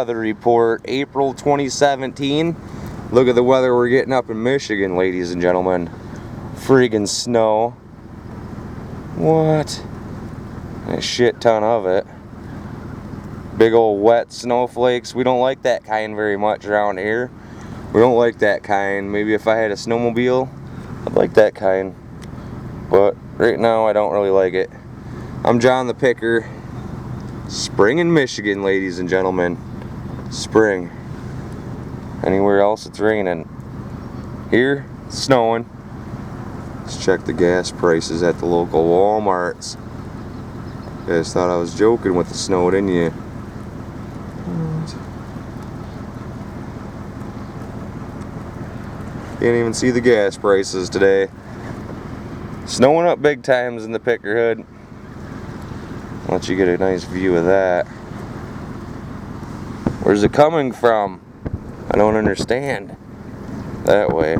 Weather report, April 2017. Look at the weather we're getting up in Michigan, ladies and gentlemen. Friggin' snow. What? A shit ton of it. Big old wet snowflakes. We don't like that kind very much around here. We don't like that kind. Maybe if I had a snowmobile, I'd like that kind. But right now I don't really like it. I'm John the Picker. Spring in Michigan, ladies and gentlemen. Spring. Anywhere else it's raining. Here, it's snowing. Let's check the gas prices at the local Walmarts. You guys thought I was joking with the snow, didn't you? Can't even see the gas prices today. Snowing up big times in the Picker Hood. I'll let you get a nice view of that. Where's it coming from? I don't understand. That way.